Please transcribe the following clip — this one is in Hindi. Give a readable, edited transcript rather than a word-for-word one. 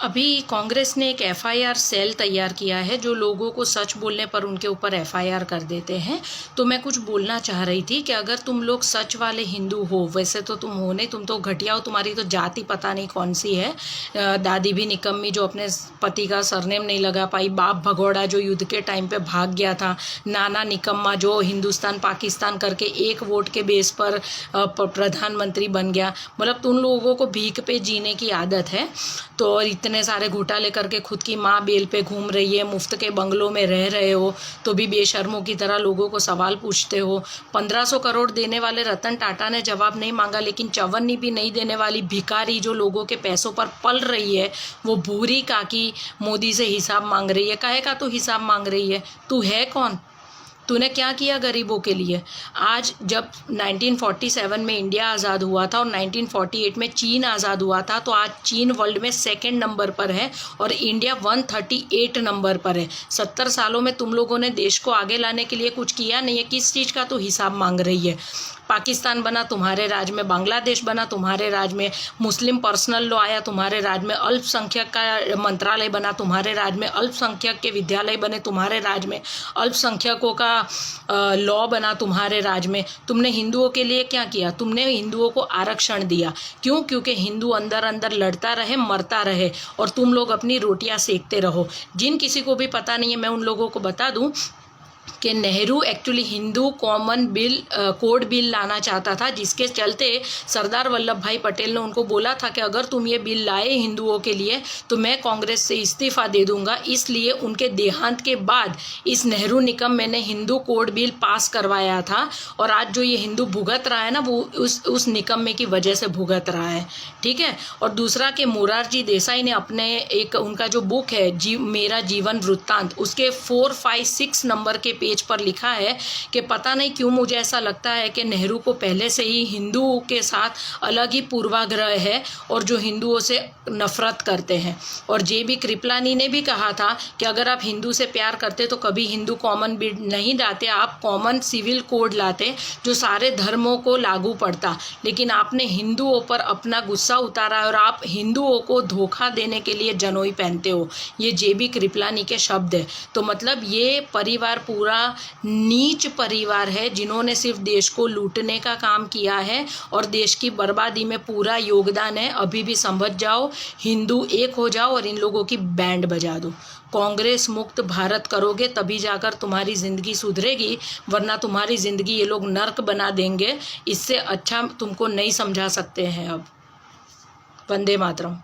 अभी कांग्रेस ने एक एफआईआर सेल तैयार किया है जो लोगों को सच बोलने पर उनके ऊपर एफआईआर कर देते हैं। तो मैं कुछ बोलना चाह रही थी कि अगर तुम लोग सच वाले हिंदू हो, वैसे तो तुम हो नहीं, तुम तो घटिया हो, तुम्हारी तो जाति पता नहीं कौन सी है। दादी भी निकम्मी जो अपने पति का सरनेम नहीं लगा पाई, बाप भगोड़ा जो युद्ध के टाइम पे भाग गया था, नाना निकम्मा जो हिंदुस्तान पाकिस्तान करके एक वोट के बेस पर प्रधानमंत्री बन गया। मतलब तुम लोगों को भीख पे जीने की आदत है। तो और इतने सारे घोटाले करके खुद की माँ बेल पे घूम रही है, मुफ्त के बंगलों में रह रहे हो, तो भी बेशर्मों की तरह लोगों को सवाल पूछते हो। 1500 करोड़ देने वाले रतन टाटा ने जवाब नहीं मांगा, लेकिन चवन्नी भी नहीं देने वाली भिखारी जो लोगों के पैसों पर पल रही है, वो भूरी काकी मोदी से हिसाब मांग रही है। काहे का तू हिसाब मांग रही है? तू है कौन? तूने क्या किया गरीबों के लिए? आज जब 1947 में इंडिया आज़ाद हुआ था और 1948 में चीन आज़ाद हुआ था, तो आज चीन वर्ल्ड में 2nd नंबर पर है और इंडिया 138 नंबर पर है। 70 सालों में तुम लोगों ने देश को आगे लाने के लिए कुछ किया नहीं है। किस चीज़ का तो हिसाब मांग रही है? पाकिस्तान बना तुम्हारे राज में, बांग्लादेश बना तुम्हारे राज में, मुस्लिम पर्सनल लॉ आया तुम्हारे राज में, अल्पसंख्यक का मंत्रालय बना तुम्हारे राज में, अल्पसंख्यक के विद्यालय बने तुम्हारे राज में, अल्पसंख्यकों का लॉ बना तुम्हारे राज में। तुमने हिंदुओं के लिए क्या किया? तुमने हिंदुओं को आरक्षण दिया। क्यों? क्योंकि हिंदू अंदर अंदर लड़ता रहे, मरता रहे और तुम लोग अपनी रोटियां सेकते रहो। जिन किसी को भी पता नहीं है, मैं उन लोगों को बता दूं कि Nehru actually Hindu common bill code bill लाना चाहता था, जिसके चलते सरदार वल्लभ भाई पटेल ने उनको बोला था कि अगर तुम ये बिल लाए हिंदुओं के लिए तो मैं कांग्रेस से इस्तीफा दे दूंगा। इसलिए उनके देहांत के बाद इस नेहरू निकम्मे ने हिंदू कोड बिल पास करवाया था और आज जो ये हिंदू भुगत रहा है ना, वो उस निकम्मे की वजह से भुगत रहा है। ठीक है। और दूसरा कि मोरारजी देसाई ने अपने एक उनका जो बुक है मेरा जीवन वृत्तांत, उसके 4, 5, 6 नंबर के पेज पर लिखा है कि पता नहीं क्यों मुझे ऐसा लगता है कि नेहरू को पहले से ही हिंदुओं के साथ अलग ही पूर्वाग्रह है और जो हिंदुओं से नफरत करते हैं। और जेबी कृपलानी ने भी कहा था कि अगर आप हिंदू से प्यार करते तो कभी हिंदू कॉमन बिल नहीं लाते, आप कॉमन सिविल कोड लाते जो सारे धर्मों को लागू पड़ता। लेकिन आपने हिंदुओं पर अपना गुस्सा उतारा और आप हिंदुओं को धोखा देने के लिए जनोई पहनते हो। ये जेबी कृपलानी के शब्द है। तो मतलब ये परिवार पूरा नीच परिवार है जिन्होंने सिर्फ देश को लूटने का काम किया है और देश की बर्बादी में पूरा योगदान है। अभी भी समझ जाओ, हिंदू एक हो जाओ और इन लोगों की बैंड बजा दो। कांग्रेस मुक्त भारत करोगे तभी जाकर तुम्हारी ज़िंदगी सुधरेगी, वरना तुम्हारी ज़िंदगी ये लोग नर्क बना देंगे। इससे अच्छा तुमको नहीं समझा सकते हैं अब। वंदे मातरम।